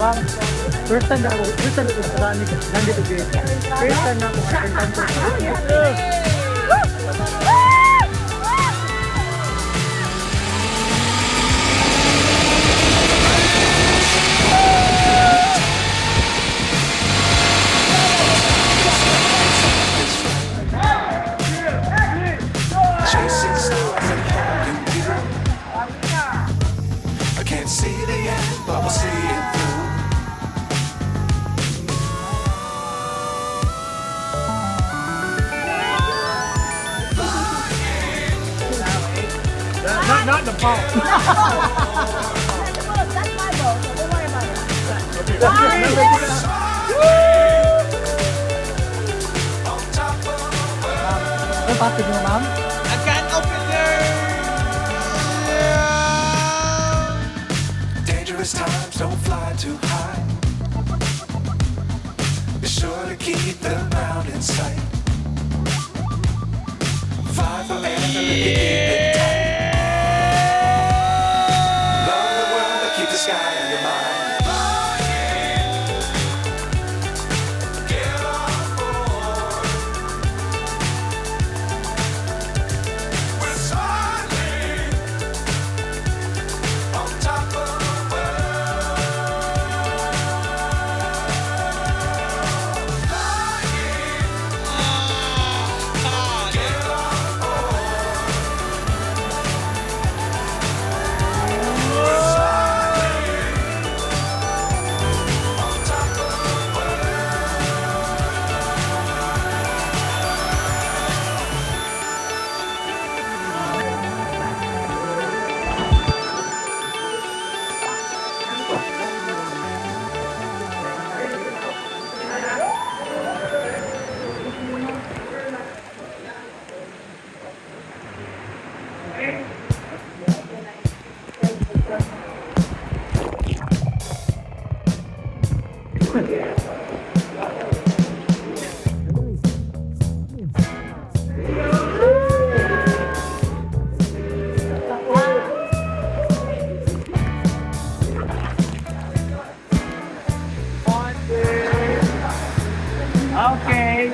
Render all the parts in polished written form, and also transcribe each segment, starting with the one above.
Ma'am, first time ako sa nandito dito. First time na ako attend ko. Chasing stars and holding you. I can't see the end, but we'll see it through. Not the ball. That's my boat, so don't worry about it. On top of the world. Ano pati mo, ma'am? I can't open there. Dangerous times, don't fly too high. Be sure to keep the ground in sight. Fly forever if you keep it tight. Love the world, but keep the sky on your mind. Get on board. We're soaring on top of the world. Get on board. We're soaring on top of the Okay.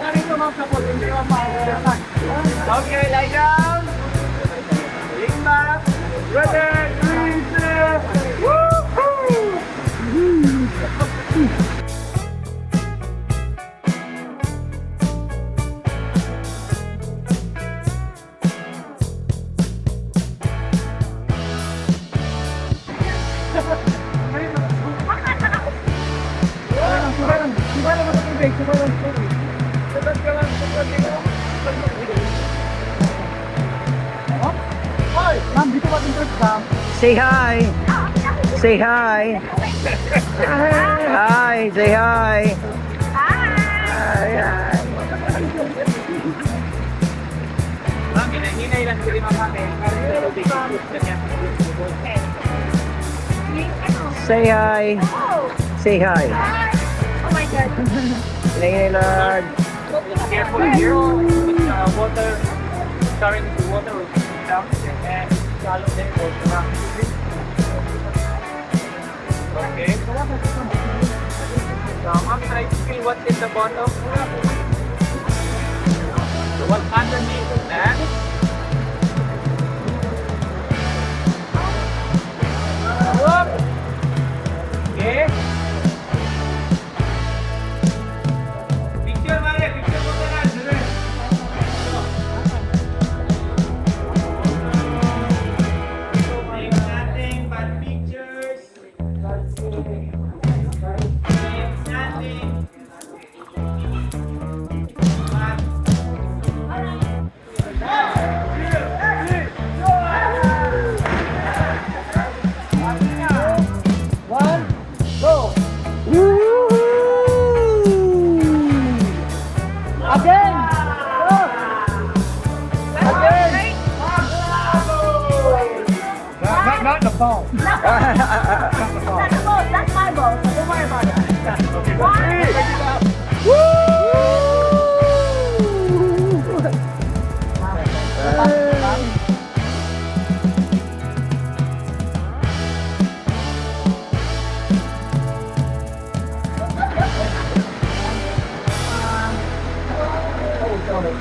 Okay, lie down. Lean back. Ready, 3, 2. Woohoo! Ma'am, dito ba yung ma'am? Say hi. Say hi. Hi, say hi. Hi, hi. Ma'am, hinahinay lang sila mga Say hi. Say hi. Oh my God. Hinahinay lang. Careful here with water, current to water will be down and shallow then goes around. Okay. So I'm trying to feel what's in the bottom. So what's underneath that? Up. Okay. Picture Maria, picture mo na lang. Nothing but pictures. Nothing but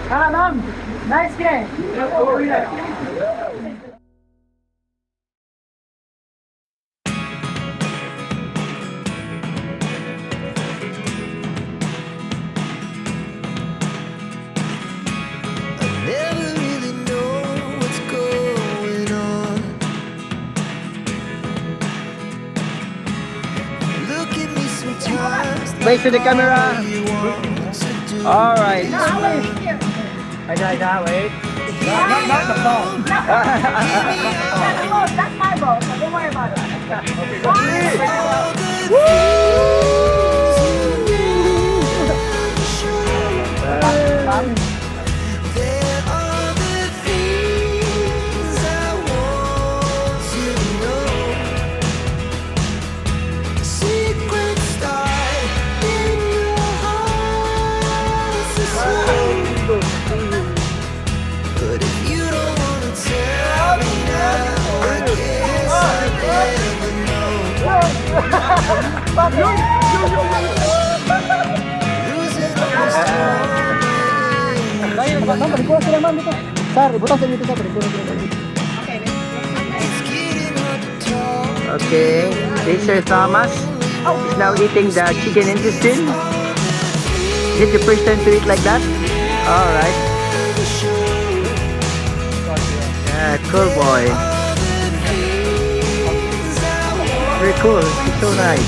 Ah, ma'am. Nice game. Never really know what's going on. Look at me sometimes. Face to the camera. All right. Wait. Not the ball. That's my ball, so don't worry about There are the things I want to know. Secret start in your heart so slow. But if you don't wanna tell me now, I guess I'll never know. Losing all this time. Ma'am, palikuran sila ma'am dito. Sir, ibutan sila dito sa palikuran sila. It's getting hard to talk. Okay. Okay, Sir Thomas is now eating the chicken intestine. Is it your first time to eat like that? All right. Yeah, cool boy. Very cool. It's so nice.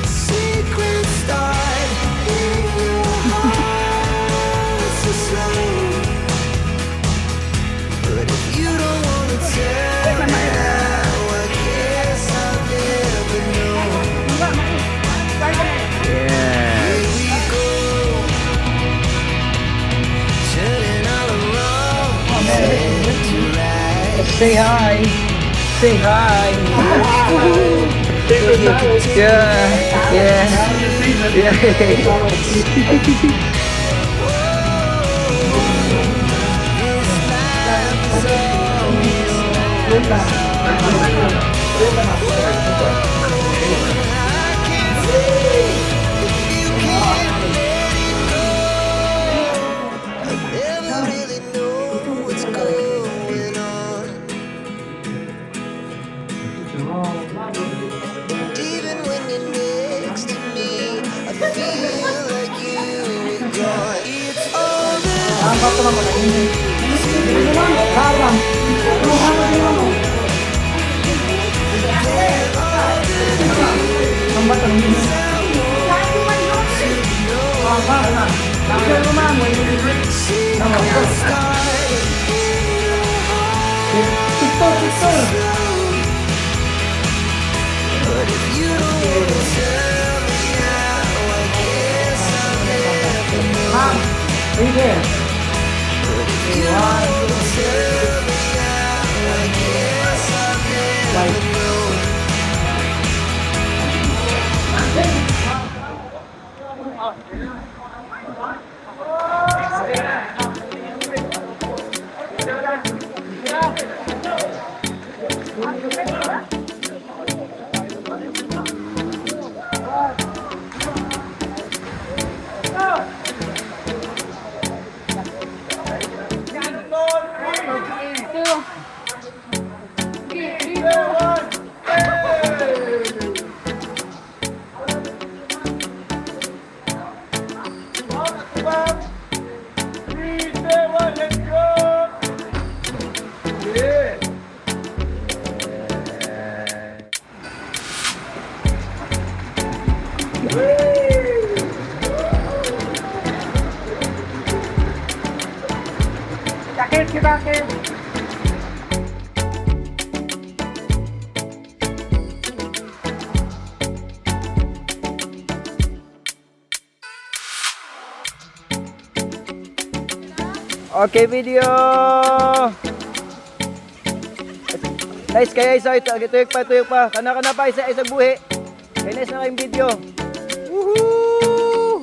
Secret start in your heart so slow. But if you don't wanna tell me now, I guess I'll never know. Yeah. Here we go, turning all around. To right. Say hi. Say hi. Yeah. Yeah. Never really know what's going on. Even when you're next to me, I feel like you were gone. It's all the But if you don't wanna tell me now, I guess I'll never know. But if you don't wanna tell me now, I guess I'll never know. Sakit kita, sakit. Okay, video. Nice kaya isa ito. Tuyok pa. Kana pa isa buhi. Kaya nice na kayong video. Woohoo!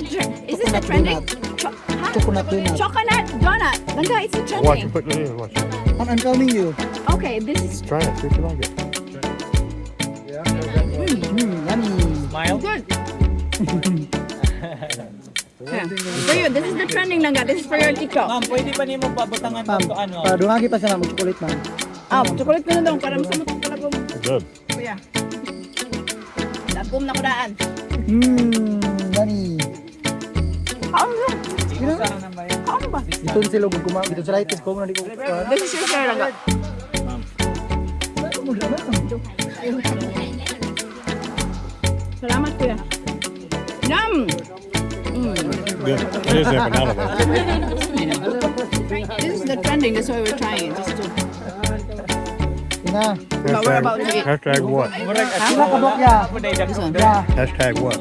Is this the trending? Coconut donut. Chocolate donut. Langga, it's the Watch trending. it, put it in, watch it. I'm filming you. Okay, this is Try it, see if you like it. Yummy. Smile. good. Yeah. For you, this is the trending langga. This is for your TikTok. Ma'am, pwede pa niyo magpabutangan Ma'am, to ano? padungagi pa siya ma'am, chocolate ma'am. Chocolate ko na daw para masama ko pala kung Good. kuya. Dagom na ko daan. Yummy. Ano ba? Sana ba yun? Ano ba? Dito sila guguma, dito sila itis ko, hindi ko. This is your share langga. Salamat kuya. Yum! Good. It is empanada though. This is the trending, that's why we're trying it. Just to... Ina. But we're about to eat. Hashtag what? Sila kabok ya. This one. Ya. Hashtag what?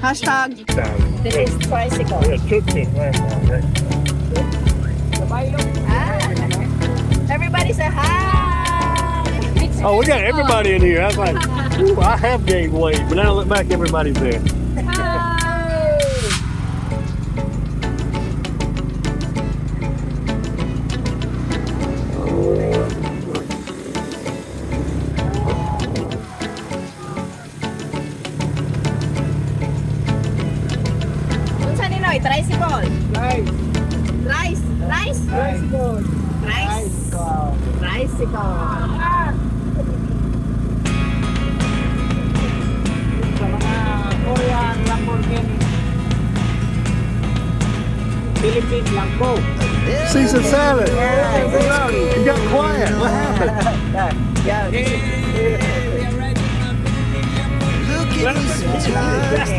Hashtag, Down. this is tricycle. Yeah, took it. Everybody say hi! Oh, we got everybody in here. I was like, ooh, I have gained weight, but now I look back, everybody's there. Unsa ninoy? Tricycle. Rice. Rice? Tricycle. Rice. Tricycle. Sa mga Korean Lamborghini. Philippine Lambo. Caesar salad. You got quiet. What happened? Look at me sometimes like